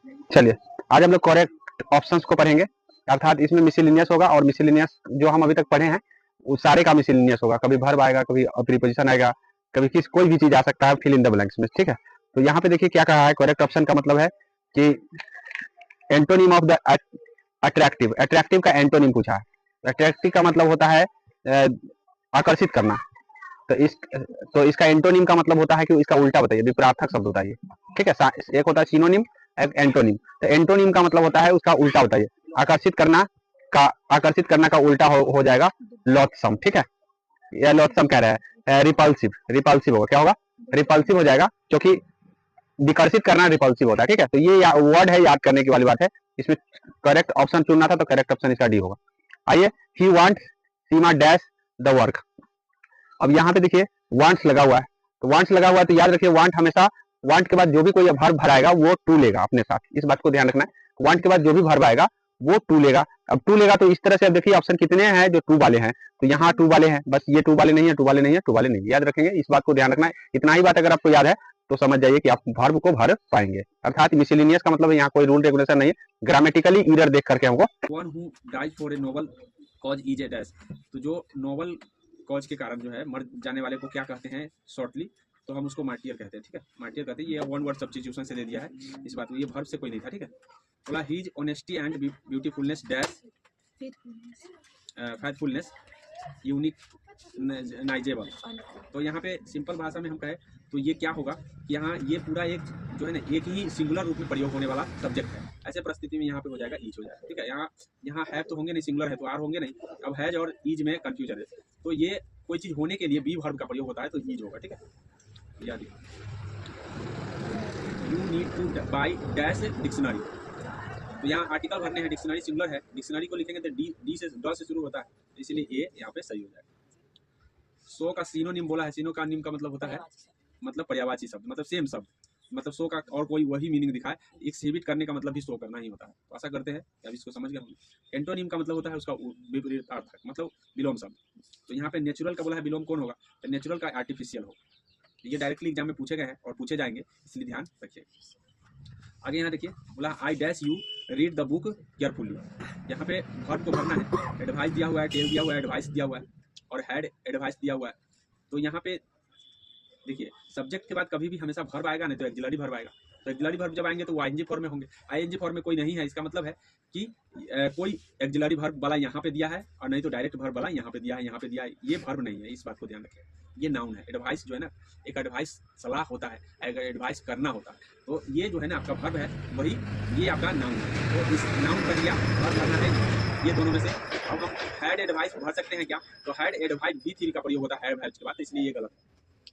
चलिए आज हम लोग करेक्ट ऑप्शंस को पढ़ेंगे, अर्थात इसमें मिसलिनियस होगा और मिसलिनियस जो हम अभी तक पढ़े हैं वो सारे का मिसलिनियस होगा, कभी वर्ब आएगा, कभी प्रीपोजिशन आएगा, कभी किस कोई भी चीज आ सकता है फिल इन द ब्लैंक्स में, ठीक है। तो यहाँ पे देखिए क्या कहा है, करेक्ट ऑप्शन का मतलब है कि antonym of the attractive, attractive का एंटोनिम पूछा है। अट्रैक्टिव का मतलब होता है आकर्षित करना, तो इसका एंटोनिम का मतलब होता है कि इसका उल्टा बताइए, विपरीतार्थक शब्द होता है, ठीक है। एक होता है सिनोनिम, एक एंटोनिम। तो एंटोनिम का मतलब होता है उसका उल्टा बताइए, आकर्षित करना का उल्टा हो जाएगा लॉथसम, ठीक है। यह लॉथसम कह रहा है रिपल्सिव, रिपल्सिव होगा, क्या होगा, रिपल्सिव हो जाएगा, क्योंकि विकर्षित करना रिपल्सिव होता है, ठीक है। तो ये वर्ड है, याद करने की वाली बात है। इसमें करेक्ट ऑप्शन चुनना था तो करेक्ट ऑप्शन इसका डी होगा। आइए, he want Seema dash the work. अब यहाँ पे देखिए वांट्स लगा हुआ है, तो वांट्स लगा हुआ है तो याद रखिए वांट हमेशा, वांट के बाद जो भी कोई वर्ब भराएगा वो टू लेगा अपने साथ, इस बात को ध्यान रखना है। वांट के बाद जो भी वर्ब आएगा वो टू लेगा। अब टू लेगा तो इस तरह से, अब देखिए ऑप्शन कितने हैं जो टू वाले हैं, तो यहाँ टू वाले हैं, बस ये टू वाले नहीं है, टू वाले नहीं है, टू वाले नहीं है, याद रखेंगे, इस बात को ध्यान रखना है। इतना ही बात अगर आपको याद है तो समझ जाइए कि आप वर्ब को भर पाएंगे। अर्थात मिसलिनियस का मतलब यहाँ कोई रूल रेगुलेशन नहीं है, ग्रामेटिकली इरर देख करके हमको one who dies for a noble cause is a dash. तो जो नोबल कॉज के कारण जो है मर जाने वाले को क्या कहते हैं शॉर्टली, तो हम उसको मार्टियर कहते हैं, ठीक है, मार्टियर कहते हैं। ये वन वर्ड सब्स्टिट्यूशन से दे दिया है इस बात को, ये वर्ब से कोई नहीं था, ठीक है। बोला his honesty and beautifulness dash faithfulness unique noticeable. तो यहाँ पे सिंपल भाषा में हम कहें तो ये क्या होगा कि यहाँ ये पूरा एक जो है ना एक ही सिंगुलर रूप में प्रयोग होने वाला सब्जेक्ट है। ऐसे परिस्थिति में यहाँ पे हो जाएगा ईज हो जाएगा, ठीक है। यहाँ है तो होंगे नहीं, सिंगुलर है तो आर होंगे नहीं। अब हैज और ईज में कंफ्यूजन है, तो ये कोई चीज होने के लिए बी वर्ब का प्रयोग होता है तो ईज होगा, ठीक है। याद you need two by dash dictionary. तो यहाँ आर्टिकल भरने हैं, डिक्शनरी सिंगुलर है, डिक्शनरी को लिखेंगे तो डी से ड से शुरू होता है, इसलिए ए यहाँ पे सही हो जाएगा। सो का सिनोनिम बोला है, सिनो का निम का मतलब होता है मतलब पर्यायवाची शब्द, मतलब सेम शब्द, मतलब सो का और कोई वही मीनिंग दिखाए, एक्सहिबिट करने का मतलब भी सो करना ही होता है। तो ऐसा करते हैं कि अब इसको समझ गए हम। एंटोनिम का मतलब होता है उसका विपरीतार्थक, मतलब विलोम शब्द। तो यहाँ पे नेचुरल का बोला है, विलोम कौन होगा, तो नेचुरल का आर्टिफिशियल होगा। ये डायरेक्टली एग्जाम में पूछे गए हैं और पूछे जाएंगे, इसलिए ध्यान रखिए। आगे यहाँ देखिए बोला I dash you read the book carefully. यहाँ पे वर्ब को भरना है, एडवाइस दिया हुआ है, टेल दिया हुआ है, एडवाइस दिया हुआ है और हैड एडवाइस दिया हुआ है। तो यहाँ पे देखिए सब्जेक्ट के बाद कभी भी हमेशा वर्ब आएगा नहीं तो एक्सिलरी वर्ब आएगा। तो एक्सिलरी वर्ब जब आएंगे तो वो आईएनजी फॉर्म में होंगे, आईएनजी फॉर्म में कोई नहीं है, इसका मतलब है कि कोई एक्सिलरी वर्ब वाला यहाँ पे दिया है और नहीं तो डायरेक्ट वर्ब वाला यहाँ पे दिया है, यहाँ पे दिया है, ये वर्ब नहीं है, इस बात को ध्यान रखें। ये नाउन है। एडवाइस जो है ना, एक एडवाइस सलाह होता है, अगर एडवाइस करना होता है, तो ये जो है ना आपका वर्ब है वही, ये आपका नाउन है। तो इस नाउन का दिया वर्ब करना है ये दोनों में से। अब हम हैड एडवाइस भर सकते हैं क्या, तो हैड एडवाइस भी थ्री का प्रयोग होता है हैड वर्ब के बाद, तो इसलिए ये गलत है।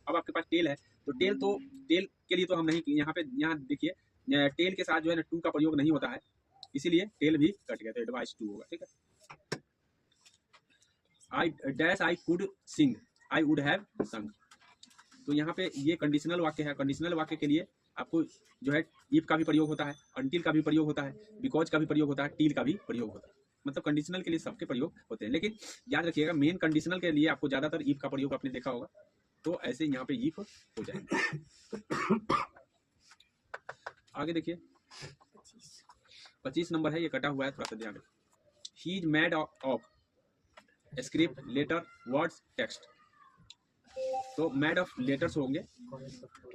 अब आपके पास टेल है, तो टेल के लिए तो हम नहीं, यहाँ देखिए टेल के साथ जो है ना टू का प्रयोग नहीं होता है, इसीलिए टेल भी कट गया, तो एडवाइस टू होगा, ठीक है। I dash I could sing, I would have संग। तो यहाँ पे ये कंडीशनल वाक्य है, कंडीशनल वाक्य के लिए आपको जो है इफ का भी प्रयोग होता है, अनटिल का भी प्रयोग होता है, बिकॉज का भी प्रयोग होता है, टील का भी प्रयोग होता है। मतलब कंडीशनल के लिए सबके प्रयोग होते हैं, लेकिन याद रखिएगा मेन कंडीशनल के लिए आपको ज्यादातर इफ का प्रयोग आपने देखा होगा, तो ऐसे यहाँ पे इफ हो जाएगा। आगे देखिए 25 नंबर है, ये कटा हुआ है, थोड़ा सा ध्यान रखिए। He is made of script letter words text. तो मैड ऑफ लेटर्स होंगे,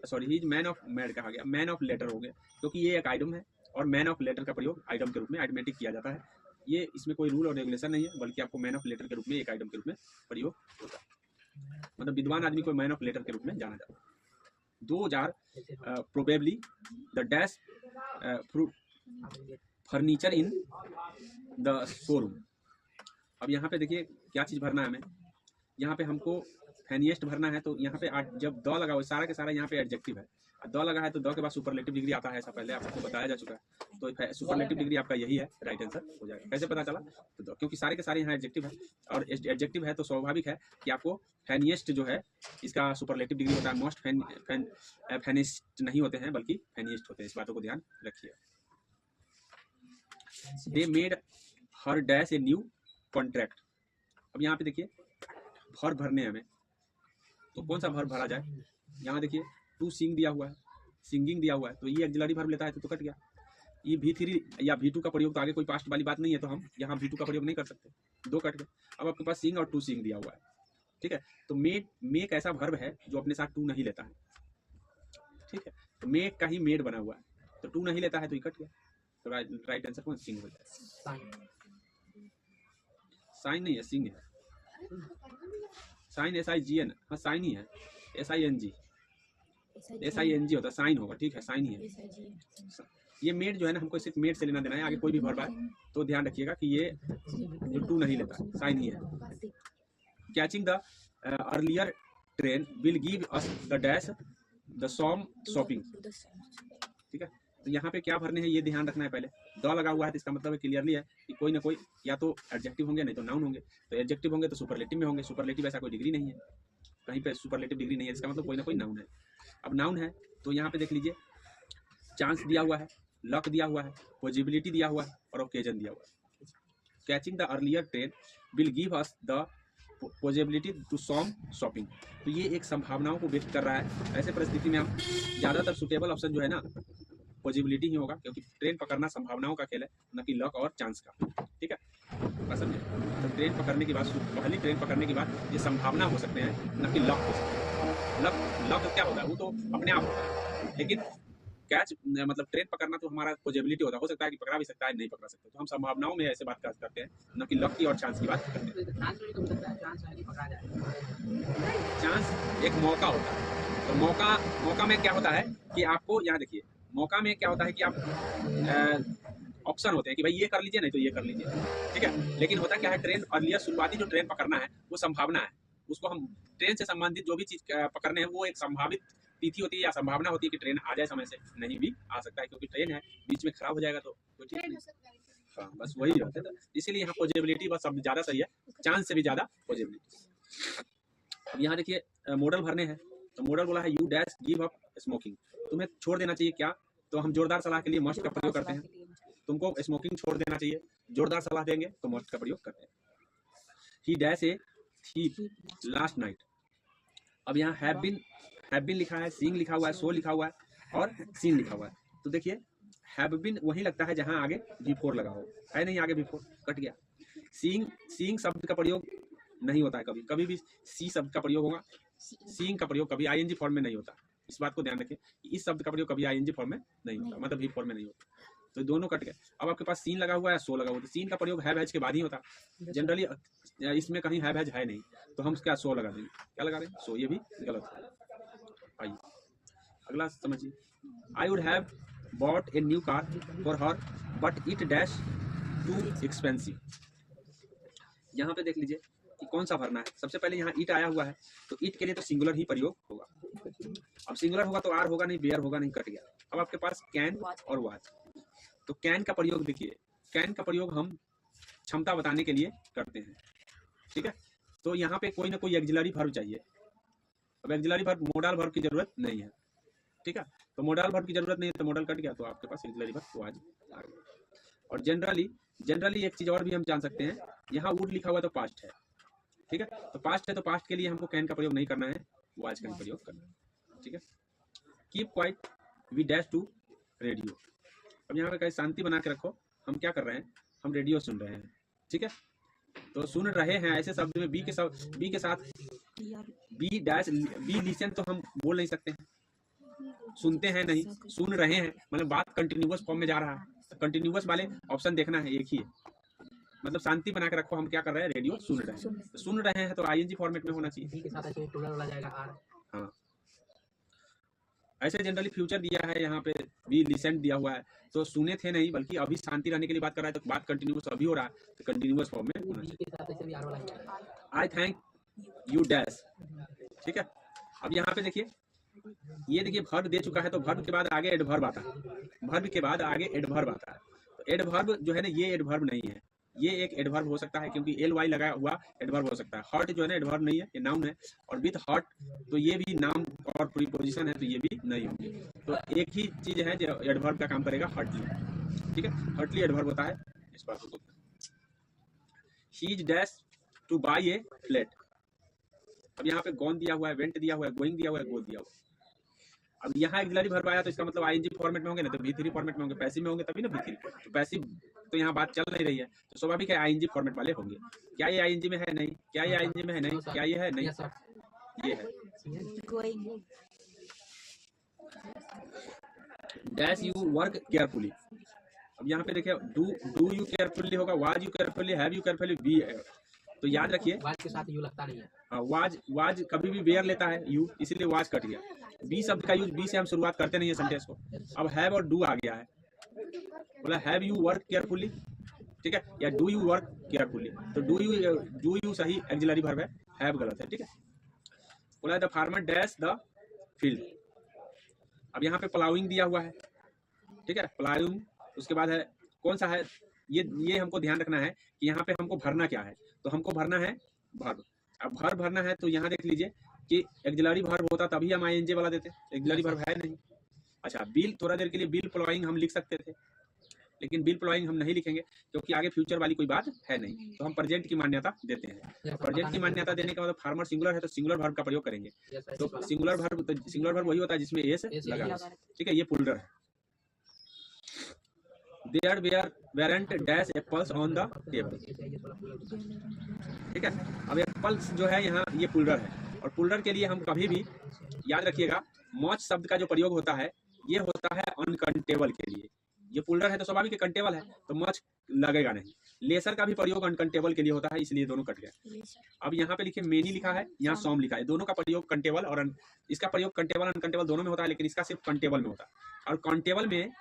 sorry he is man of, made कहा गया, मैन ऑफ लेटर होंगे, क्योंकि ये एक आइटम है और मैन ऑफ लेटर का प्रयोग आइटम के रूप में आइटमेटिक किया जाता है। ये इसमें कोई रूल और रेगुलेशन नहीं है, बल्कि आपको मैन ऑफ लेटर के रूप में एक आइटम के रूप में प्रयोग होता है। मतलब विद्वान आदमी को मैन ऑफ लेटर के रूप में जाना जाता है। 2000 probably the dash furniture in the showroom. अब यहाँ पे देखिए क्या चीज़ भरना है हमें, यहाँ पे हमको फैनिएस्ट भरना है। तो यहाँ पे जब द लगा हुआ सारा के सारा यहाँ पे एडजेक्टिव है, द लगा है तो द के बाद सुपरलेटिव डिग्री आता है, ऐसा पहले आपको बताया जा चुका है। तो सुपरलेटिव डिग्री आपका यही है, राइट आंसर हो जाएगा। कैसे पता चला, तो क्योंकि सारे के सारे यहाँ एडजेक्टिव है और एडजेक्टिव है तो स्वाभाविक है कि आपको फैनिएस्ट जो है इसका सुपरलेटिव डिग्री होता है। मोस्ट फैनिस्ट नहीं होते हैं बल्कि फैनिएस्ट होते हैं, इस बातों को ध्यान रखिए। They made her dash a new contract. अब यहाँ पे देखिए वर्ब भरने हैं हमें, तो कौन सा वर्ब भरा जाए। यहाँ देखिए टू सिंग दिया हुआ है, सिंगिंग दिया हुआ है, तो ये एक्सिलरी वर्ब लेता है तो कट गया। ये V3 या V2 का प्रयोग तो आगे कोई पास्ट वाली बात नहीं है, तो हम यहाँ V2 का प्रयोग नहीं कर सकते, 2 कट गए। अब आपके पास सीइंग और टू सीइंग दिया हुआ है, ठीक है। तो मेक ऐसा वर्ब है जो अपने साथ टू नहीं लेता है, ठीक है। तो मेक का ही मेड बना हुआ है, तो टू नहीं लेता है तो ये कट गया, तो राइट आंसर कौन सीइंग हो जाएगा। साइन नहीं है, सीइंग है। साइन SIGN, हाँ साइन ही है, SING होता है, साइन होगा, ठीक है, साइन ही है। ये मेड जो है ना, हमको सिर्फ मेड से लेना देना है, आगे कोई भी वर्ब आए तो ध्यान रखिएगा कि ये जो टू नहीं लेता, साइन ही है। Catching the earlier train will give us the dash the some shopping, ठीक है। तो यहाँ पे क्या भरने हैं ये ध्यान रखना है। पहले द लगा हुआ है तो इसका मतलब क्लियरली है कि कोई ना कोई या तो एडजेक्टिव होंगे नहीं तो नाउन होंगे, तो एडजेक्टिव होंगे तो सुपरलेटिव में होंगे, सुपरलेटिव ऐसा कोई डिग्री नहीं है, कहीं पे सुपरलेटिव डिग्री नहीं है, इसका मतलब कोई ना कोई नाउन है। अब नाउन है तो यहाँ पे देख लीजिए, चांस दिया हुआ है, लक दिया हुआ है, पॉसिबिलिटी दिया हुआ है और ओकेजन दिया हुआ है। Catching the earlier train will give us the possibility to some shopping, तो ये एक संभावनाओं को व्यक्त कर रहा है। ऐसे परिस्थिति में हम ज़्यादातर सुटेबल ऑप्शन जो है ना पॉसिबिलिटी ही होगा, क्योंकि ट्रेन पकड़ना संभावनाओं का खेल है, न कि लक और चांस का, ठीक है। समझे, तो ट्रेन पकड़ने के बाद, पहली ट्रेन पकड़ने के बाद ये संभावना हो सकते हैं, न कि लक हो सकते हैं। लक क्या होता है, वो तो अपने आप होता है, लेकिन कैच मतलब ट्रेन पकड़ना तो हमारा पॉसिबिलिटी होता है, हो सकता है कि पकड़ा भी सकता है, नहीं पकड़ा सकता, तो हम संभावनाओं में ऐसे बात करते हैं, न कि लक की और चांस की बात करते हैं। चांस एक मौका होता है, तो मौका में क्या होता है कि आपको यहाँ देखिए, मौका में क्या होता है कि आप ऑप्शन होते हैं कि भाई ये कर लीजिए नहीं तो ये कर लीजिए, ठीक है। लेकिन होता क्या है, ट्रेन अर्लियर शुरुआती जो ट्रेन पकड़ना है वो संभावना है, उसको हम ट्रेन से संबंधित जो भी चीज पकड़ने हैं वो एक संभावित तिथि होती है या संभावना होती है कि ट्रेन आ जाए समय से, नहीं भी आ सकता है क्योंकि ट्रेन है, बीच में खराब हो जाएगा तो ठीक नहीं। हाँ बस वही रहता है, इसीलिए यहाँ पॉसिबिलिटी बस सब ज्यादा सही है, चांस से भी ज्यादा पॉसिबिलिटी। अब यहाँ देखिए मॉडल भरने हैं, तो मॉडल बोला है you dash give up smoking, तुम्हें छोड़ देना चाहिए क्या, तो हम जोरदार सलाह के लिए मस्ट का प्रयोग करते हैं, तुमको स्मोकिंग छोड़ देना चाहिए, जोरदार सलाह देंगे तो मस्ट का प्रयोग करते हैं। ही dash a thief last night, अब यहाँ हैव बीन लिखा है, सीइंग लिखा हुआ है, सो लिखा हुआ है और सीन लिखा हुआ है, तो देखिए हैव बीन वही लगता है जहां आगे V4 लगा हो, है नहीं आगे V4 कट गया। सीइंग शब्द का प्रयोग नहीं होता है, कभी भी सी शब्द का प्रयोग होगा, सीइंग का प्रयोग कभी ING फॉर्म में नहीं होता, इस बात को ध्यान रखें, इस शब्द का प्रयोग कभी ING फॉर्म में नहीं होता, मतलब V4 में नहीं होता, तो दोनों कट गए। अब आपके पास सीन लगा हुआ है, सो लगा हुआ है, सीन का प्रयोग हैव हैज के बाद ही होता, जनरली इसमें कहीं हैव हैज है नहीं, तो हम क्या सो लगा देंगे, क्या लगा रहे हैं सो, ये भी गलत है। आइए अगला समझिए, I would have bought a new car for her but it dash too expensive, यहाँ पे देख लीजिए कि कौन सा भरना है। सबसे पहले यहाँ इट आया हुआ है, तो इट के लिए तो सिंगुलर ही प्रयोग होगा, अब सिंगुलर होगा तो आर होगा नहीं, बेयर होगा नहीं, कट गया। अब आपके पास कैन और वाच, तो कैन का प्रयोग देखिए, कैन का प्रयोग हम क्षमता बताने के लिए करते हैं, ठीक है। तो यहाँ पे कोई ना कोई एक्सिलरी वर्ब चाहिए, अब एक्सिलरी वर्ब मोडल वर्ब की जरूरत नहीं है, ठीक है, तो मोडल वर्ब की जरूरत नहीं है तो मॉडल कट गया, तो आपके पास एक्सिलरी वर्ब वाज आ गया। और जनरली एक चीज और भी हम जान सकते हैं, यहाँ वुड लिखा हुआ तो पास्ट है, ठीक है, तो पास्ट है तो पास्ट के लिए हमको कैन का प्रयोग नहीं करना है, वाज का प्रयोग करना है, ठीक है। Keep quiet we dash to radio, अब यहाँ पे कहीं शांति बना के रखो, हम क्या कर रहे हैं, हम रेडियो सुन रहे हैं, ठीक है, तो सुन रहे हैं ऐसे शब्द में बी के साथ बी डैश बी लिसन तो हम बोल नहीं सकते हैं, सुनते हैं नहीं, सुन रहे हैं, मतलब बात कंटिन्यूअस फॉर्म में जा रहा है, तो कंटिन्यूअस वाले ऑप्शन देखना है, एक ही है, मतलब शांति बना के रखो, हम क्या कर रहे हैं, रेडियो सुन रहे हैं, तो सुन रहे हैं तो ING फॉर्मेट में होना चाहिए, हाँ। ऐसे जनरली फ्यूचर दिया है, यहाँ पे भी लिसन दिया हुआ है, तो सुने थे नहीं बल्कि अभी शांति रहने के लिए बात कर रहा है, तो बात कंटिन्यूअस अभी हो रहा है, तो कंटिन्यूअस फॉर्म में होना चाहिए। आई थैंक यू डैश, ठीक है। अब यहाँ पे देखिए, ये देखिए वर्ब दे चुका है, तो वर्ब के बाद आगे एडवर्ब आता है, वर्ब के बाद आगे एडवर्ब आता है, तो एडवर्ब जो है ना ये एडवर्ब नहीं है, ये एक एडवर्ब हो सकता है क्योंकि LY लगा हुआ एडवर्ब हो सकता है। हर्ट जो है ना एडवर्ब नहीं है, ये नाउन है, और विथ हर्ट तो ये भी नाउन और प्रीपोजिशन है, तो ये भी नहीं होगी, तो एक ही चीज है जो एडवर्ब का काम करेगा, हर्टली, ठीक है, हर्टली एडवर्ब होता है, इस बात को। He is dash two by A flat, अब यहाँ पे गॉन दिया हुआ है, वेंट दिया हुआ है, गोइंग दिया हुआ है, गो दिया हुआ है। अब यहाँ एक्सिलरी वर्ब आया तो इसका मतलब आईएनजी फॉर्मेट में होंगे ना, तो V3 फॉर्मेट में होंगे, पैसिव में होंगे तभी ना V3, तो पैसिव तो यहाँ बात चल नहीं रही है, तो स्वाभाविक है आईएनजी फॉर्मेट वाले होंगे। क्या ये आईएनजी में है? नहीं। क्या ये आईएनजी में है? नहीं। क्या ये है? नहीं, ये है। डैश यू वर्क केयरफुली, अब यहाँ पे देखिए डू यू केयरफुली होगा, was you carefully, have you carefully, be, तो याद रखिए वाज के साथ यू लगता नहीं है। हाँ, वाज कभी भी वेयर लेता है यू, इसीलिए वाज कट गया। बी शब्द का यूज बी से हम शुरुआत करते नहीं है सेंटेंस को। अब हैव और डू आ गया है, बोला हैव यू वर्क केयरफुली, ठीक है, या डू यू वर्क केयरफुली, तो डू यू सही एक्सिलरी वर्ब है, हैव गलत है, ठीक है। बोला the farmer dash the field, अब यहाँ पे प्लाउइंग दिया हुआ है, ठीक है, प्लाउइंग, उसके बाद है कौन सा है, ये हमको ध्यान रखना है कि यहाँ पे हमको भरना क्या है, तो हमको भरना है वर्ब। अब वर्ब भरना है तो यहाँ देख लीजिए कि एक्सिलरी वर्ब होता तभी हम आईएनजी वाला देते, एक्सिलरी वर्ब है नहीं। अच्छा, बिल, थोड़ा देर के लिए बिल प्लॉइंग हम लिख सकते थे, लेकिन बिल प्लॉइंग हम नहीं लिखेंगे क्योंकि आगे फ्यूचर वाली कोई बात है नहीं, तो हम प्रेजेंट की मान्यता देते हैं। प्रेजेंट की मान्यता देने के बाद फार्मर सिंगुलर है तो सिंगुलर वर्ब का प्रयोग करेंगे, तो सिंगुलर वर्ब वही होता है जिसमें एस लगा है, ठीक है, ये पुल्डर है। There weren't dash apples on the table, ठीक है। अब एप्पल्स जो है यहाँ ये पुल्डर है, और पुल्डर के लिए हम कभी भी याद रखिएगा मच शब्द का जो प्रयोग होता है ये होता है अनकंटेबल के लिए। ये पुल्डर है तो स्वाभाविक कंटेबल है तो मच लगेगा नहीं। लेसर का भी प्रयोग अनकंटेबल के लिए होता है, इसलिए दोनों कट गए। अब यहाँ पे लिखिए मेनी लिखा है, यहाँ सॉम लिखा है, दोनों का प्रयोग कंटेबल और इसका प्रयोग कंटेबल अनकंटेबल दोनों में होता है, लेकिन इसका सिर्फ कंटेबल में होता है। और कंटेबल में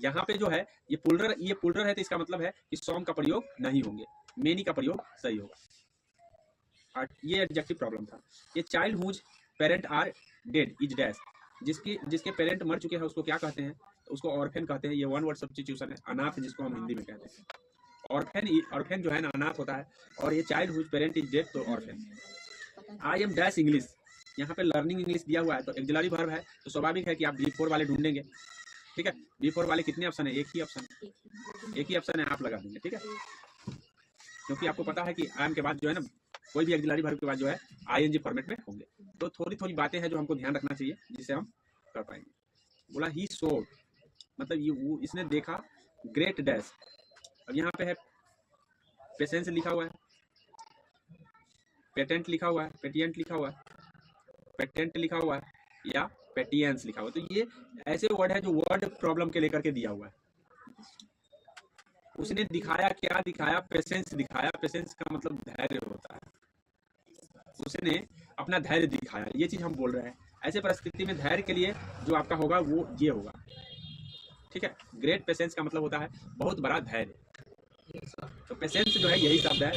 यहाँ पे जो है ये पुल्डर है तो इसका मतलब है कि सॉम का प्रयोग नहीं होंगे, मेनी का प्रयोग सही होगा। ये एडजेक्टिव प्रॉब्लम था। ये child whose parent are dead is dash, जिसके पेरेंट मर चुके हैं उसको क्या कहते हैं, तो उसको ऑर्फेन कहते हैं। ये वन वर्ड सब्स्टिट्यूशन है, अनाथ जिसको हम हिंदी में कहते हैं। ऑर्फेन जो है ना अनाथ होता है, और ये child whose parent is dead तो orphan. I am dash English, यहाँ पे लर्निंग इंग्लिश दिया हुआ है तो एक्सिलरी वर्ब है तो स्वाभाविक है कि आप B4 वाले ढूंढेंगे, ठीक है। B4 वाले कितने ऑप्शन है? एक ही ऑप्शन है, आप लगा देंगे, ठीक है, क्योंकि आपको पता है कि आई एम के बाद जो है ना कोई भी एक्सिलरी वर्ब के बाद जो है आईएनजी फॉर्मेट में होंगे। तो थोड़ी बातें हैं जो हमको ध्यान रखना चाहिए जिससे हम कर पाएंगे। बोला ही सो, मतलब ये इसने देखा ग्रेट डैश, अब यहाँ पे है पेशेंस लिखा हुआ है, पेटेंट लिखा हुआ है, पेटियंट लिखा हुआ है, पेटेंट लिखा हुआ है या पेटियंस लिखा हुआ है, तो ये ऐसे वर्ड है जो वर्ड प्रॉब्लम के लेकर के दिया हुआ है। उसने दिखाया, क्या दिखाया? पेशेंस दिखाया। पेशेंस का मतलब धैर्य होता है, उसने अपना धैर्य दिखाया, ये चीज हम बोल रहे हैं। ऐसे परिस्थिति में धैर्य के लिए जो आपका होगा वो ये होगा, ठीक है। ग्रेट पेशेंस का मतलब होता है बहुत बड़ा धैर्य, तो पेशेंस जो है यही शब्द है।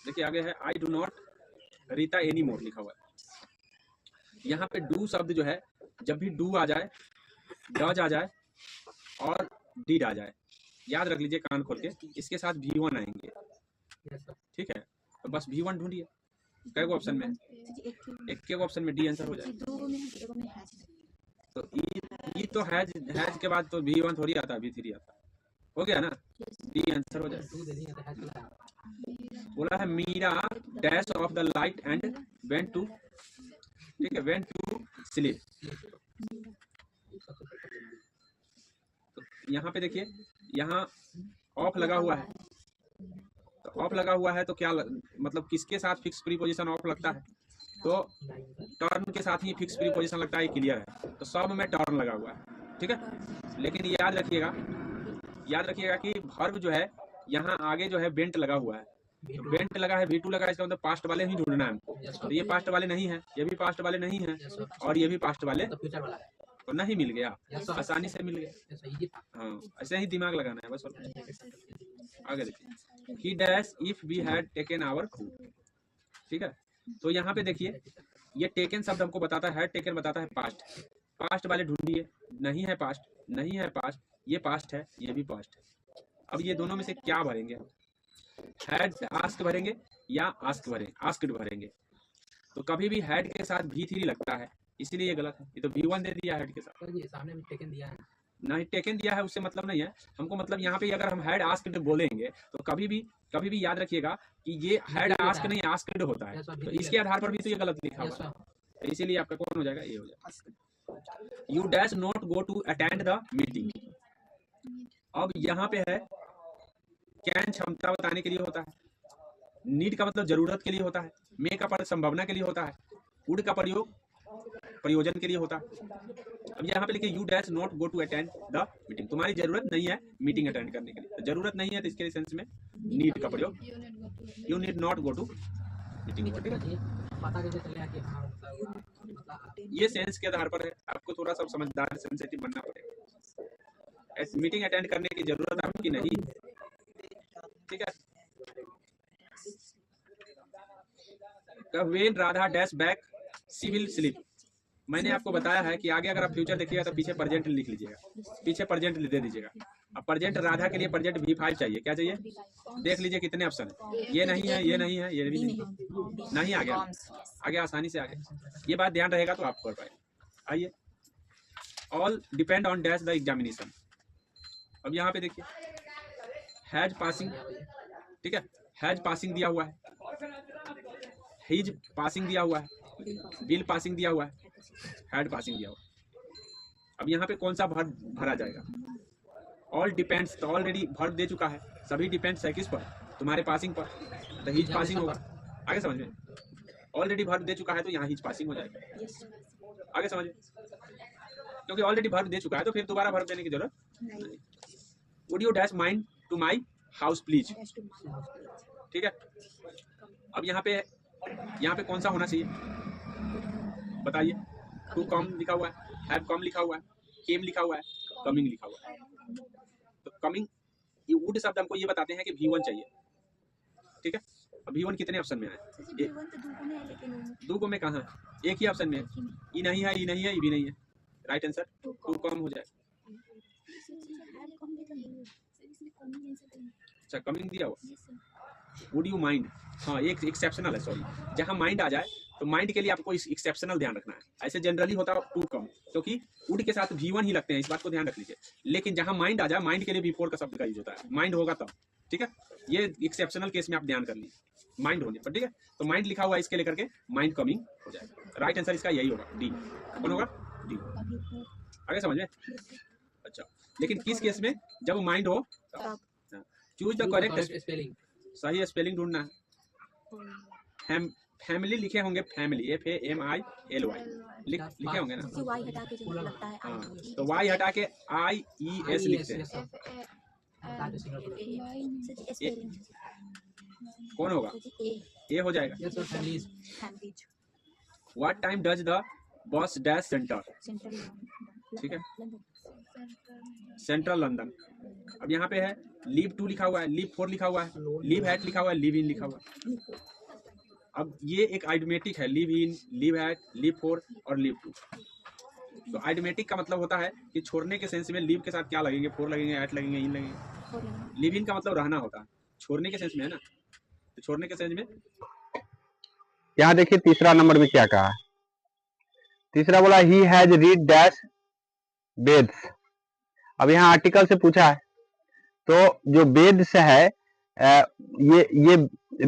देखिए आगे है I do not Rita any more लिखा हुआ है। यहाँ पे डू शब्द जो है जब भी डू आ जाए, डज आ जाए और डिड आ जाए, याद रख लीजिए कान खोल के, इसके साथ V1 आएंगे, ठीक है। तो बस V1 ढूंढिए, कई को ऑप्शन में, एक के ऑप्शन में डी आंसर हो जाए। तो ई तो हैज के बाद तो V1 थोड़ी आता है, V3 आता है, हो गया ना, डी आंसर हो जाए। बोला है Meera dash off the light and went to, ठीक है, वेंट टू स्लीप। तो यहाँ पे देखिए यहाँ ऑफ लगा हुआ है, तो ऑफ लगा हुआ है तो क्या मतलब किसके साथ फिक्स प्रीपोजिशन ऑफ लगता है? तो टर्न के साथ ही फिक्स प्रीपोजिशन लगता है, क्लियर है। तो सब में टर्न लगा हुआ है, ठीक है। लेकिन याद रखिएगा कि वर्ब जो है यहाँ आगे जो है बेंट लगा हुआ है, तो बेंट लगा है, V2 लगा है, इसका मतलब पास्ट वाले ही ढूंढना है हमको। तो ये पास्ट वाले नहीं है, ये भी पास्ट वाले नहीं है, और ये भी पास्ट वाले तो नहीं मिल गया, आसानी से मिल गया। हाँ, ऐसे ही दिमाग लगाना है बस। आगे देखिए he dash if we had taken our food, ठीक है। तो यहाँ पे देखिए ये टेकन शब्द हमको बताता है, टेकन बताता है पास्ट, पास्ट वाले ढूंढिए, नहीं है पास्ट, नहीं है पास्ट, ये पास्ट है, ये भी पास्ट है। अब ये दोनों में से क्या भरेंगे? हैड आस्क भरेंगे या आस्क्ड भरेंगे। तो कभी भी हैड के साथ V3 लगता है, इसलिए ये गलत है। ये तो V1 दे दिया हैड के साथ, ये सामने में टेकन दिया है, ना ही टेकन दिया है उससे मतलब नहीं है हमको, मतलब यहाँ पे अगर हम हैड आस्क्ड बोलेंगे तो कभी भी याद रखिएगा कि ये हैड आस्क्ड नहीं आस्क्ड होता है, तो इसके आधार पर भी तो ये गलत लिखा हुआ है, तो इसीलिए आपका कौन हो जाएगा, ये हो जाएगा। You dash not go to attend the meeting. अब यहाँ पे है कैन क्षमता बताने के लिए होता है, नीड का मतलब जरूरत के लिए होता है, मे का प्रयोग संभावना के लिए होता है, वुड का प्रयोग प्रयोजन के लिए होता है। अब यहाँ पे लिखिए you dash not go to attend the meeting, तुम्हारी जरूरत नहीं है मीटिंग अटेंड करने के लिए, तो जरूरत नहीं है तो इसके सेंस में नीड का प्रयोग, you need not go to meeting. ये सेंस के आधार पर है, आपको थोड़ा सा समझदार सेंसिटिव बनना पड़ेगा, मीटिंग अटेंड करने की जरूरत आपकी नहीं है, ठीक है। When Radha dash back she will sleep, मैंने आपको बताया है कि आगे अगर आप फ्यूचर देखिएगा तो पीछे प्रेजेंट लिख लीजिएगा, पीछे प्रेजेंट दे दीजिएगा। अब प्रेजेंट राधा के लिए प्रेजेंट V5 चाहिए, क्या चाहिए देख लीजिए कितने ऑप्शन है, ये नहीं है, ये नहीं है, ये भी नहीं, आ गया आगे आसानी से आ गया, ये बात ध्यान रहेगा तो आप कर पाए। आइए, all depend on dash the examination. अब यहाँ पे देखिए हैज पासिंग, ठीक है, हैज पासिंग दिया हुआ है, हिज पासिंग दिया हुआ है, विल पासिंग दिया हुआ है, हैड पासिंग दिया हुआ है। अब यहाँ पे कौन सा वर्ब भरा जाएगा, ऑल डिपेंड्स, तो ऑलरेडी वर्ब दे चुका है, सभी डिपेंड्स है किस पर, तुम्हारे पासिंग पर, तो हिज पासिंग होगा, आगे समझ में, ऑलरेडी वर्ब दे चुका है तो यहाँ हिज पासिंग हो जाएगा, आगे समझ में, क्योंकि ऑलरेडी वर्ब दे चुका है तो फिर दोबारा वर्ब देने की जरूरत नहीं। Would you dash mind to my house please, ठीक है। अब यहाँ पे कौन सा होना चाहिए बताइए, टू कम लिखा हुआ है, हैव कम लिखा हुआ है, केम लिखा हुआ है, कमिंग लिखा हुआ है, तो कमिंग, ये वुड शब्द हमको ये बताते हैं कि V1 चाहिए, ठीक है। अब V1 कितने ऑप्शन में है, दो को में कहाँ है, एक ही ऑप्शन में है, ई नहीं है, ई नहीं है, ई भी नहीं है, राइट आंसर टू कम हो जाए। अच्छा कमिंग दिया हुआ, वुड यू माइंड, हाँ एक एक्सेप्शनल है, सॉरी, जहाँ माइंड आ जाए तो माइंड के लिए आपको इस एक्सेप्शनल ध्यान रखना है, ऐसे जनरली होता है टू कम, क्योंकि वुड के साथ V1 ही लगते हैं, इस बात को ध्यान रख लीजिए, लेकिन जहाँ माइंड आ जाए, माइंड के लिए V4 का शब्द का यूज होता है, माइंड होगा तब, ठीक है, ये एक्सेप्शनल केस में आप ध्यान कर लीजिए माइंड होने पर, ठीक है। तो माइंड लिखा हुआ है, इसके लेकर के माइंड कमिंग हो जाएगा, राइट आंसर इसका यही होगा, डी, कौन होगा, डी, आगे समझ में। अच्छा, लेकिन किस केस में, जब माइंड हो, चूज द करेक्ट स्पेलिंग, सही स्पेलिंग ढूंढना है। फैमिली लिखे होंगे, फैमिली FAMILY लिखे होंगे ना, वाई हटा के जो लगता है हाँ, तो वाई हटा के IES लिखते हैं, कौन होगा, ए हो जाएगा। What time does the bus dash centre, ठीक है, सेंट्रल लंदन। अब यहाँ पे है लीव 2 लिखा हुआ है, लीव 4 लिखा हुआ है, लीव हैट लिखा हुआ है, लीव इन लिखा हुआ है। अब ये एक आइडमेटिक है, लीव इन, लीव हैट, लीव 4 और लीव 2। तो आइडमेटिक का मतलब होता है कि छोड़ने के सेंस में लीव के साथ क्या लगेंगे, 4 लगेंगे, हैट लगेंगे, इन लगेंगे। लीव इन का मतलब रहना होता है, छोड़ने के सेंस में है ना, तो छोड़ने के सेंस में यहाँ देखिए तीसरा नंबर में क्या कहा है, तीसरा बोला he has read dash Vedas. अब यहाँ आर्टिकल से पूछा है, तो जो वेद्स है ये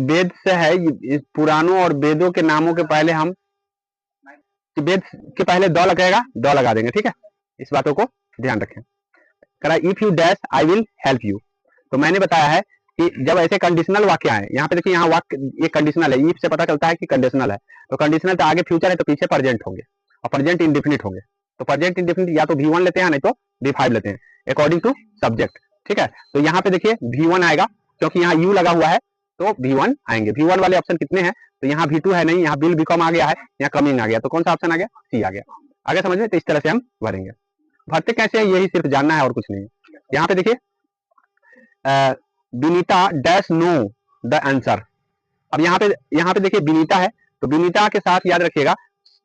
वेद्स है, पुराणों और वेदों के नामों के पहले हम वेद के पहले द लगेगा, द लगा देंगे, ठीक है, इस बातों को ध्यान रखें। करा if you dash I will help you, तो मैंने बताया है कि जब ऐसे कंडीशनल वाक्य आए, यहाँ पे देखिए यहाँ वाक्य ये कंडीशनल है, इफ से पता चलता है कि कंडीशनल है, तो कंडीशनल तो आगे फ्यूचर है तो पीछे प्रेजेंट होंगे, और प्रेजेंट इंडेफिनिट होंगे, तो प्रेजेंट इंडेफिनिट या तो V1 लेते हैं नहीं तो V5 लेते हैं अकॉर्डिंग टू सब्जेक्ट, ठीक है। तो यहाँ पे देखिए V1 आएगा, क्योंकि यहाँ U लगा हुआ है तो V1 आएंगे। V1 वाले ऑप्शन कितने हैं, तो यहाँ V2 है नहीं, यहाँ बिल बिकम आ गया है, यहाँ कमिंग आ गया, तो कौन सा ऑप्शन आ गया, C आ गया। आगे समझ में, तो इस तरह से हम भरेंगे। भरते कैसे है यही सिर्फ जानना है और कुछ नहीं। यहाँ पे देखिए Vinita dash know the answer. अब यहाँ पे देखिए विनीता है, तो विनीता के साथ याद रखिएगा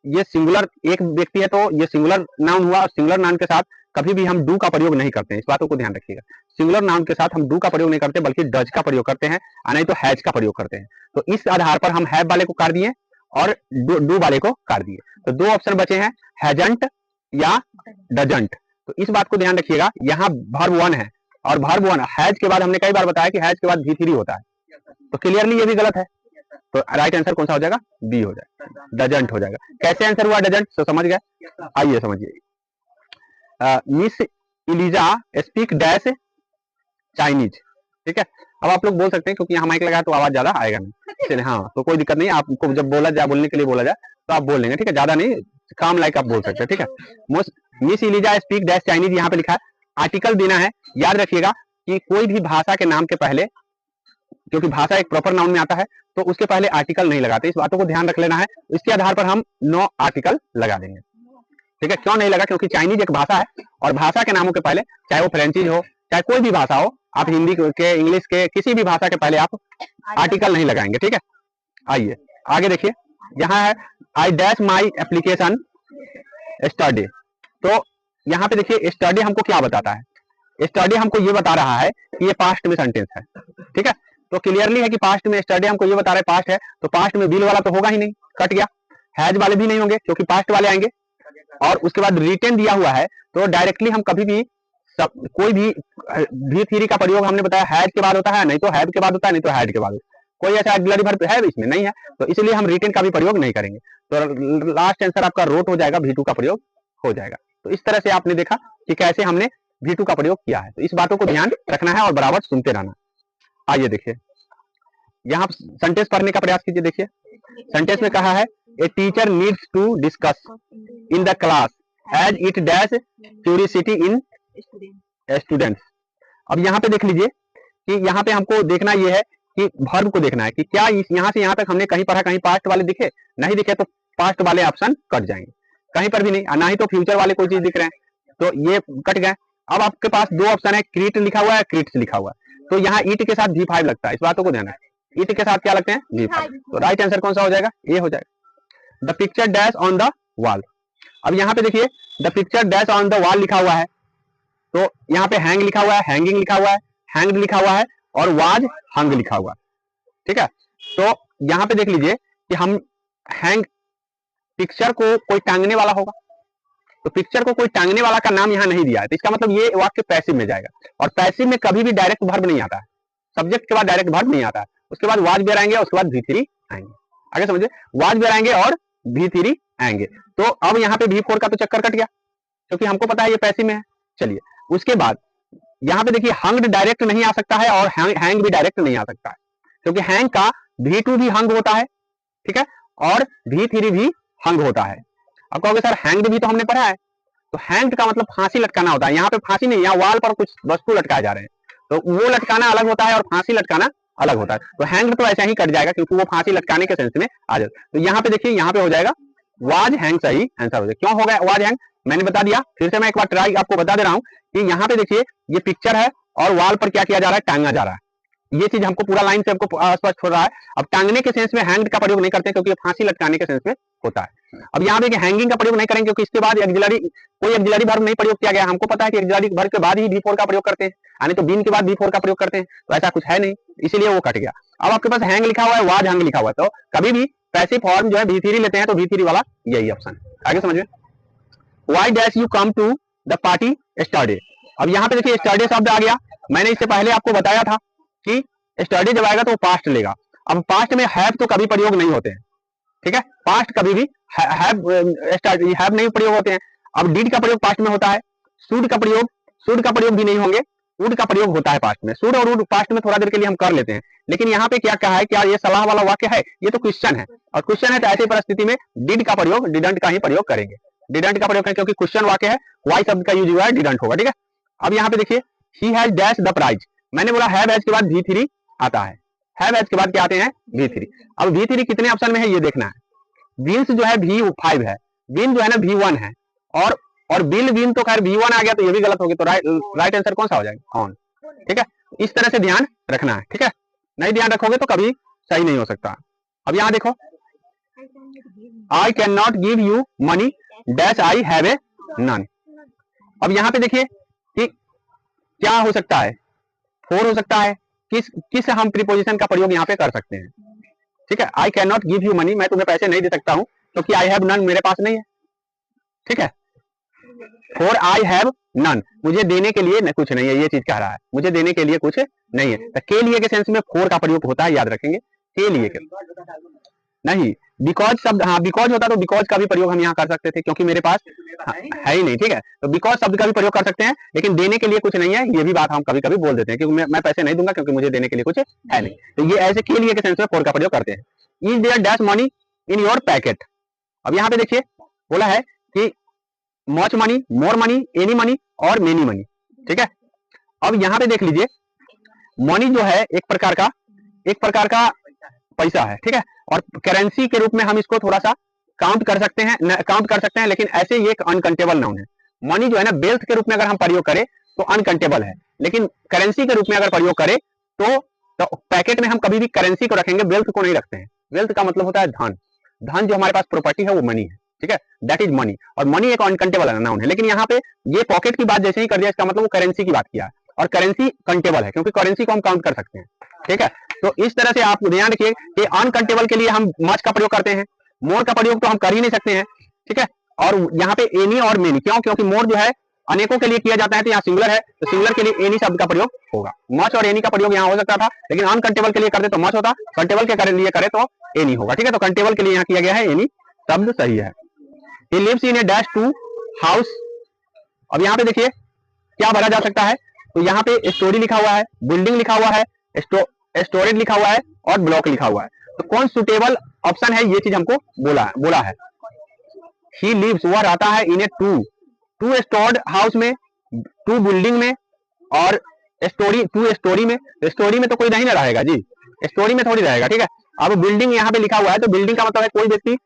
ये सिंगुलर एक व्यक्ति है, तो ये सिंगुलर नाउन हुआ, और सिंगुलर नाउन के साथ कभी भी हम डू का प्रयोग नहीं करते हैं, इस बातों को ध्यान रखिएगा। सिंगुलर नाउन के साथ हम डू का प्रयोग नहीं करते, बल्कि डज का प्रयोग करते हैं, नहीं तो हैज का प्रयोग करते हैं। तो इस आधार पर हम हैव वाले को काट दिए और डू वाले को काट दिए, तो दो ऑप्शन बचे हैं, हैजंट या डजंट। तो इस बात को ध्यान रखिएगा, यहाँ वर्ब 1 है और वर्ब 1 हैज के बाद हमने कई बार बताया कि हैज के बाद V3 होता है, तो क्लियरली ये भी गलत है। तो राइट आंसर कौन सा हो जाएगा? बी हो जाएगा, डजंट हो जाएगा। कैसे आंसर हुआ डजंट? तो समझ गए, आइए समझिए। Miss Elijah speak dash Chinese, ठीक है। अब आप लोग बोल सकते हैं क्योंकि यहाँ माइक लगा है तो आवाज ज्यादा आएगा नहीं, हाँ तो कोई दिक्कत नहीं, आपको जब बोला जाए, बोलने के लिए बोला जाए तो आप बोल लेंगे, ठीक है, ज्यादा नहीं, काम लाइक आप बोल सकते हैं, ठीक है। Miss Elijah speak dash Chinese यहाँ पे लिखा है, आर्टिकल देना है। याद रखिएगा कि कोई भी भाषा के नाम के पहले, क्योंकि भाषा एक प्रॉपर नाउन में आता है तो उसके पहले आर्टिकल नहीं लगाते, इस बातों को ध्यान रख लेना है। इसके आधार पर हम नो आर्टिकल लगा देंगे, ठीक है। क्यों नहीं लगा? क्योंकि चाइनीज एक भाषा है और भाषा के नामों के पहले, चाहे वो फ्रेंचीज हो चाहे कोई भी भाषा हो, आप हिंदी के, इंग्लिश के, किसी भी भाषा के पहले आप आर्टिकल नहीं लगाएंगे, ठीक है। आइए आगे देखिए, यहाँ है I dash my application study. तो यहाँ पे देखिए स्टडी हमको क्या बताता है? स्टडी हमको ये बता रहा है कि ये पास्ट में सेंटेंस है, ठीक है। तो क्लियरली है कि पास्ट में, स्टडी हमको ये बता रहा है पास्ट है, तो पास्ट में विल वाला तो होगा ही नहीं, कट गया। हैज वाले भी नहीं होंगे क्योंकि पास्ट वाले आएंगे, और उसके बाद रिटेन दिया हुआ है तो डायरेक्टली हम कभी भी कोई भी V3 का प्रयोग हमने बताया हैज के बाद होता है, नहीं तो हैव के बाद होता है, नहीं तो हैड के बाद। कोई ऐसा ऑक्सिलरी वर्ब है इसमें नहीं है, तो इसलिए हम रिटेन का भी प्रयोग नहीं करेंगे। तो लास्ट आंसर आपका रोट हो जाएगा, V2 का प्रयोग हो जाएगा। तो इस तरह से आपने देखा कि कैसे हमने V2 का प्रयोग किया है, तो इस बातों को ध्यान रखना है और बराबर सुनते रहना। आइए देखिए, यहाँ सेंटेंस पढ़ने का प्रयास कीजिए। देखिए सेंटेंस में कहा है a teacher needs to discuss in the class as it dash curiosity in students. अब यहाँ पे देख लीजिए कि यहाँ पे हमको देखना ये है कि वर्ब को देखना है कि क्या यहाँ से यहाँ तक हमने कहीं पढ़ा, कहीं पास्ट वाले दिखे, नहीं दिखे तो पास्ट वाले ऑप्शन कट जाएंगे, कहीं पर भी नहीं, ना ही तो फ्यूचर वाले कोई चीज दिख रहे हैं तो ये कट गए। अब आपके पास दो ऑप्शन है, क्रीट लिखा हुआ है, क्रीट्स लिखा हुआ है, तो यहाँ ईट के साथ V5 लगता है, इस बातों को ध्यान रखें। ईट के साथ क्या लगते हैं? V5। तो राइट आंसर कौन सा हो जाएगा? ए हो जाएगा। The picture dash on the wall. अब यहाँ पे देखिए the picture dash on the wall लिखा हुआ है, तो यहाँ पे हैंग लिखा हुआ है, हैंगिंग लिखा हुआ है, हैंग्ड लिखा हुआ है और वाज हंग लिखा हुआ है, ठीक है। तो यहाँ पे देख लीजिए कि हम हैंग, पिक्चर को कोई टांगने वाला होगा, तो पिक्चर को कोई टांगने वाला का नाम यहाँ नहीं दिया है, तो इसका मतलब ये वाक्य पैसिव में जाएगा, और पैसिव में कभी भी डायरेक्ट वर्ब नहीं आता है, सब्जेक्ट के बाद डायरेक्ट वर्ब नहीं आता है, उसके बाद वाज बेर आएंगे, उसके बाद V3 आएंगे। आगे समझिए, वाज बेर आएंगे और V3 आएंगे। तो अब यहाँ पे V4 का तो चक्कर कट गया क्योंकि हमको पता है ये पैसिव में है। चलिए उसके बाद यहाँ पे देखिए हंग्ड डायरेक्ट नहीं आ सकता है और हैंग भी डायरेक्ट नहीं आ सकता है, क्योंकि हैंग का V2 भी हंग होता है, ठीक है, और V3 भी हंग होता है। अब कहोगे सर हैंग्ड भी तो हमने पढ़ा है, तो हैंग्ड का मतलब फांसी लटकाना होता है, यहाँ पे फांसी नहीं, यहाँ वाल पर कुछ वस्तु लटकाए जा रहे हैं, तो वो लटकाना अलग होता है और फांसी लटकाना अलग होता है। तो हैंग्ड तो ऐसा ही कट जाएगा क्योंकि वो फांसी लटकाने के सेंस में आ जाता है। तो यहाँ पे देखिए, यहाँ पे हो जाएगा वाज हैंग, सही आंसर हो जाएगा। क्यों हो गया वाज हैंग? मैंने बता दिया, फिर से मैं एक बार ट्राई आपको बता दे रहा हूँ कि यहाँ पे देखिए ये पिक्चर है और वाल पर क्या किया जा रहा है? टांगा जा रहा है। ये चीज हमको पूरा लाइन से हमको स्पष्ट हो रहा है। अब टांगने के सेंस में हैंग्ड का प्रयोग नहीं करते क्योंकि फांसी लटकाने के सेंस में होता है। अब यहाँ देखिए हैंगिंग का प्रयोग नहीं करेंगे क्योंकि इसके बाद एक्सिलरी, कोई एक्सिलरी वर्ब नहीं प्रयोग किया गया। हमको पता है कि एक्सिलरी वर्ब के बाद ही V4 का प्रयोग करते हैं, यानी तो बीन के बाद V4 का प्रयोग करते हैं, तो ऐसा कुछ है नहीं, इसीलिए वो कट गया। अब आपके पास हैंग लिखा हुआ है, वाज हंग लिखा हुआ है, तो कभी भी पैसिव फॉर्म जो है V3 लेते हैं, तो V3 वाला यही ऑप्शन। आगे समझिए, why dash you come to the party study. अब यहाँ पे देखिए स्टडी शब्द आ गया। मैंने इससे पहले आपको बताया था कि स्टडी जब आएगा तो पास्ट लेगा। अब पास्ट में हैव तो कभी प्रयोग नहीं होते हैं, ठीक है, पास्ट कभी भी हैव नहीं प्रयोग होते हैं। अब डिड का प्रयोग पास्ट में होता है, शुड का प्रयोग भी नहीं होंगे, वुड का प्रयोग होता है पास्ट में। शुड और वुड पास्ट में थोड़ा देर के लिए हम कर लेते हैं, लेकिन यहाँ पे क्या कहा है, क्या ये सलाह वाला वाक्य है? ये तो क्वेश्चन है, और क्वेश्चन है तो ऐसी परिस्थिति में डिड का प्रयोग, डिडंट का ही प्रयोग करेंगे। डिडंट का प्रयोग करें क्योंकि क्वेश्चन वाक्य है, वाई शब्द का यूज हुआ है, डिडंट होगा, ठीक है। अब यहाँ पे देखिए he has dash the prize. मैंने बोला हैव हैज के बाद V3 आता है, हैव हैज के बाद क्या आते हैं? V3। अब V3 कितने ऑप्शन में है ये देखना है। विन्स जो है V5 है, विन जो है ना V1 है, और बिल विन तो खैर V1 आ गया तो ये भी गलत हो गया। तो राइट आंसर कौन सा हो जाएगा? ऑन, ठीक है। इस तरह से ध्यान रखना है, ठीक है, नहीं ध्यान रखोगे तो कभी सही नहीं हो सकता। अब यहाँ देखो, I can not give you money dash I have a none. अब यहाँ पे देखिए कि क्या हो सकता है? फोर हो सकता है। किस हम प्रीपोजिशन का प्रयोग यहाँ पे कर सकते हैं, ठीक है। आई can not give you money, मैं तुम्हें पैसे नहीं दे सकता हूं क्योंकि आई हैव नन मेरे पास नहीं है, ठीक है। फॉर आई हैव नन, मुझे देने के लिए कुछ नहीं है, ये चीज कह रहा है, मुझे देने के लिए कुछ नहीं है। तो के लिए के सेंस में फोर का प्रयोग होता है, याद रखेंगे, के लिए के नहीं। बिकॉज शब्द, हाँ बिकॉज होता तो बिकॉज का भी प्रयोग हम यहाँ कर सकते थे, क्योंकि मेरे पास है ही नहीं, ठीक है। तो बिकॉज शब्द का भी प्रयोग कर सकते हैं, लेकिन देने के लिए कुछ नहीं है, ये भी बात हम कभी कभी बोल देते हैं, क्योंकि मैं पैसे नहीं दूंगा क्योंकि मुझे देने के लिए कुछ है नहीं। तो ये ऐसे के लिए के सेंस में फोर का प्रयोग करते हैं। Is there dash money in your packet. अब यहाँ पे देखिए बोला है कि much money, more money, any money और मेनी मनी, ठीक है। अब यहाँ पे देख लीजिए, मनी जो है एक प्रकार का पैसा है, ठीक है। और करेंसी के रूप में हम इसको थोड़ा सा काउंट कर सकते हैं, लेकिन ऐसे ये एक अनकाउंटेबल नाउन है। मनी जो है ना, वेल्थ के रूप में अगर हम प्रयोग करें तो अनकाउंटेबल है, लेकिन करेंसी के रूप में अगर प्रयोग करें तो पैकेट में हम कभी भी करेंसी को रखेंगे, वेल्थ को नहीं रखते हैं। वेल्थ का मतलब होता है धन, धन जो हमारे पास प्रॉपर्टी है वो मनी है, ठीक है, दैट इज मनी। और मनी एक अनकाउंटेबल नाउन है, लेकिन यहाँ पे ये पॉकेट की बात जैसे ही कर दिया, इसका मतलब वो करेंसी की बात किया है, और करेंसी काउंटेबल है, क्योंकि करेंसी को हम काउंट कर सकते हैं, ठीक है। तो इस तरह से आप ध्यान रखिए कि अनकाउंटेबल के लिए हम मच का प्रयोग करते हैं, मोर का प्रयोग तो हम कर ही नहीं सकते हैं, ठीक है। और यहाँ पे एनी और मेनी, क्यों? क्योंकि मोर जो है अनेकों के लिए किया जाता है, तो यहाँ सिंगुलर है, तो सिंगुलर के लिए एनी शब्द का प्रयोग होगा। मच और एनी का प्रयोग यहाँ हो सकता था, लेकिन अनकाउंटेबल के लिए करते तो मच होता, काउंटेबल के लिए करे तो एनी होगा, ठीक है। तो काउंटेबल के लिए यहाँ किया गया है एनी शब्द सही है। He lives in a dash to house। अब यहाँ पे देखिए क्या भरा जा सकता है, तो यहाँ पे स्टोरी लिखा हुआ है, बिल्डिंग लिखा हुआ है, स्टोरेज लिखा हुआ है और ब्लॉक लिखा हुआ है। तो कौन सुटेबल ऑप्शन है, ये चीज हमको बोला है। He lives, वह रहता है इन ए टू स्टोर्ड हाउस में, टू बिल्डिंग में और टू स्टोरी में। स्टोरी में तो कोई नहीं ना रहेगा जी, स्टोरी में थोड़ी रहेगा, ठीक है। अब बिल्डिंग यहाँ पे लिखा हुआ है, तो बिल्डिंग का मतलब है कोई व्यक्ति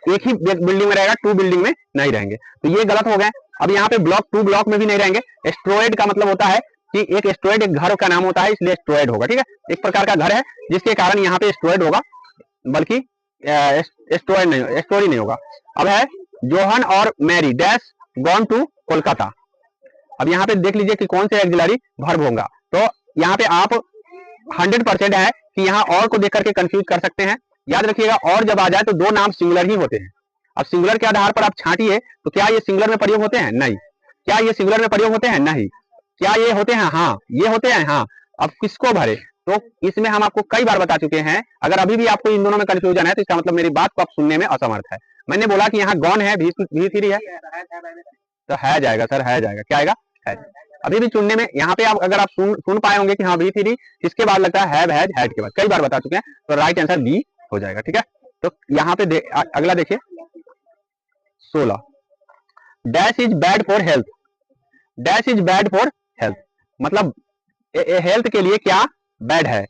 एक ही बिल्डिंग में रहेगा, टू बिल्डिंग में नहीं रहेंगे, तो ये गलत हो गए। अब यहाँ पे ब्लॉक, टू ब्लॉक में भी नहीं रहेंगे। स्ट्रोइड का मतलब होता है कि एक स्ट्रोइड एक घर का नाम होता है, इसलिए स्ट्रोइड होगा, ठीक है। एक प्रकार का घर है जिसके कारण यहाँ पे स्ट्रोइड होगा, बल्कि स्टोरी नहीं होगा। अब है जोहन और Mary dash gone to Kolkata. अब यहाँ पे देख लीजिए कि कौन से एक्सिलरी वर्ब होगा, तो यहाँ पे आप 100% है कि यहाँ और को देख करके कंफ्यूज कर सकते हैं। याद रखिएगा, और जब आ जाए तो दो नाम सिंगुलर ही होते हैं। अब सिंगुलर के आधार पर आप छांटिए, तो क्या ये सिंगुलर में प्रयोग होते हैं? नहीं। क्या ये सिंगुलर में प्रयोग होते हैं? नहीं। क्या ये होते हैं? हाँ, ये होते हैं, हाँ। अब किसको भरे, तो इसमें हम आपको कई बार बता चुके हैं। अगर अभी भी आपको इन दोनों में कंफ्यूजन है, तो इसका मतलब मेरी बात को आप सुनने में असमर्थ है। मैंने बोला कि यहाँ गॉन है, V3 है, तो है जाएगा सर, है जाएगा, क्या आएगा? है। अभी भी चुनने में यहाँ पे आप अगर आप सुन पाए होंगे कि हाँ V3 इसके बाद लगता है हैव, हैज, हैड के बाद, कई बार बता चुके हैं, तो राइट आंसर बी हो जाएगा, ठीक है। तो यहाँ पे अगला देखिए 16, dash is bad for health. Dash is bad for health मतलब हेल्थ के लिए क्या बैड है?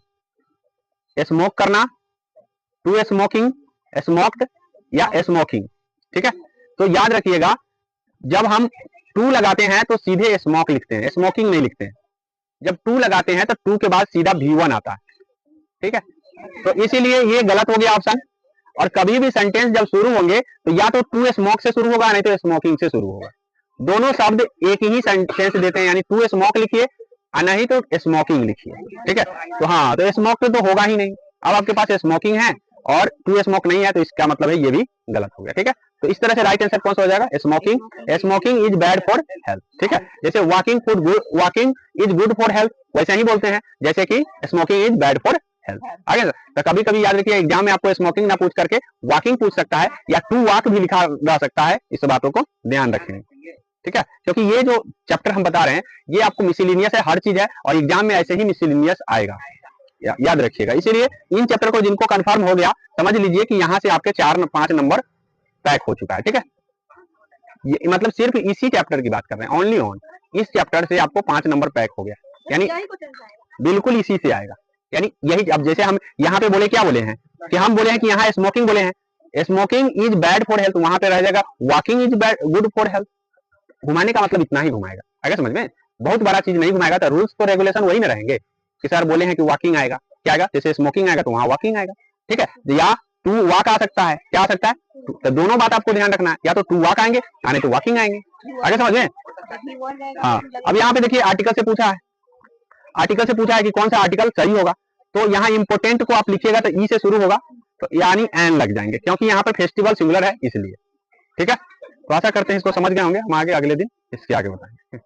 स्मोक करना, टू स्मोकिंग, स्मोक्ड या स्मोकिंग, ठीक है। तो याद रखिएगा, जब हम टू लगाते हैं तो सीधे स्मोक लिखते हैं, स्मोकिंग नहीं लिखते हैं। जब टू लगाते हैं तो टू के बाद सीधा V1 आता है, ठीक है। तो इसीलिए ये गलत हो गया ऑप्शन। और कभी भी सेंटेंस जब शुरू होंगे तो या तो टू स्मोक से शुरू होगा, नहीं तो स्मोकिंग से शुरू होगा। दोनों शब्द एक ही सेंटेंस देते हैं, यानी टू स्मोक लिखिए और नहीं तो स्मोकिंग लिखिए, ठीक है। तो हाँ, तो स्मोक तो होगा ही नहीं। अब आपके पास स्मोकिंग है और टू स्मोक नहीं है, तो इसका मतलब है ये भी गलत हो गया, ठीक है। तो इस तरह से राइट आंसर कौन सा हो जाएगा? Smoking. Smoking is bad for health, ठीक है। जैसे walking is good for health, वैसे ही बोलते हैं जैसे कि smoking is bad for health. आगे तो कभी कभी याद रखिए, एग्जाम में आपको स्मोकिंग ना पूछ करके वॉकिंग पूछ सकता है, या टू वॉक भी लिखा जा सकता है। इस बातों को ध्यान रखें, ठीक है, क्योंकि ये जो चैप्टर हम बता रहे हैं ये आपको मिसलेनियस है, हर चीज है, और एग्जाम में ऐसे ही मिसलेनियस आएगा, याद रखिएगा। इसीलिए इन चैप्टर को जिनको कंफर्म हो गया, समझ लीजिए कि यहाँ से आपके 4-5 नंबर पैक हो चुका है, ठीक है। ये मतलब सिर्फ इसी चैप्टर की बात कर रहे हैं, ओनली ऑन इस चैप्टर से आपको 5 नंबर पैक हो गया, यानी बिल्कुल इसी से आएगा। यानी यही, अब जैसे हम यहाँ पे बोले, क्या बोले हैं कि हम बोले हैं कि यहाँ स्मोकिंग बोले हैं, smoking is bad for health, वहां पे रह जाएगा walking is bad good for health. घुमाने का मतलब इतना ही घुमाएगा, आएगा समझ में, बहुत बड़ा चीज नहीं घुमाएगा। तो रूल्स तो रेगुलेशन वही में रहेंगे कि सर बोले हैं कि वॉकिंग आएगा, क्या आएगा? जैसे स्मोकिंग आएगा तो वहां वॉकिंग आएगा, ठीक है। या टू वॉक आ सकता है, क्या आ सकता है? तो दोनों बात आपको ध्यान रखना है, या तो टू वॉक आएंगे या नहीं तो वॉकिंग आएंगे, आगे समझ में। हाँ, अब यहाँ पे देखिए आर्टिकल से पूछा है, आर्टिकल से पूछा है कि कौन सा आर्टिकल सही होगा। तो यहाँ इंपोर्टेंट को आप लिखिएगा तो ई से शुरू होगा, तो यानी एन लग जाएंगे, क्योंकि यहाँ पर फेस्टिवल सिंगुलर है इसलिए, ठीक है। तो आशा करते हैं इसको समझ गए होंगे। हम आगे अगले दिन इसके आगे बताएंगे।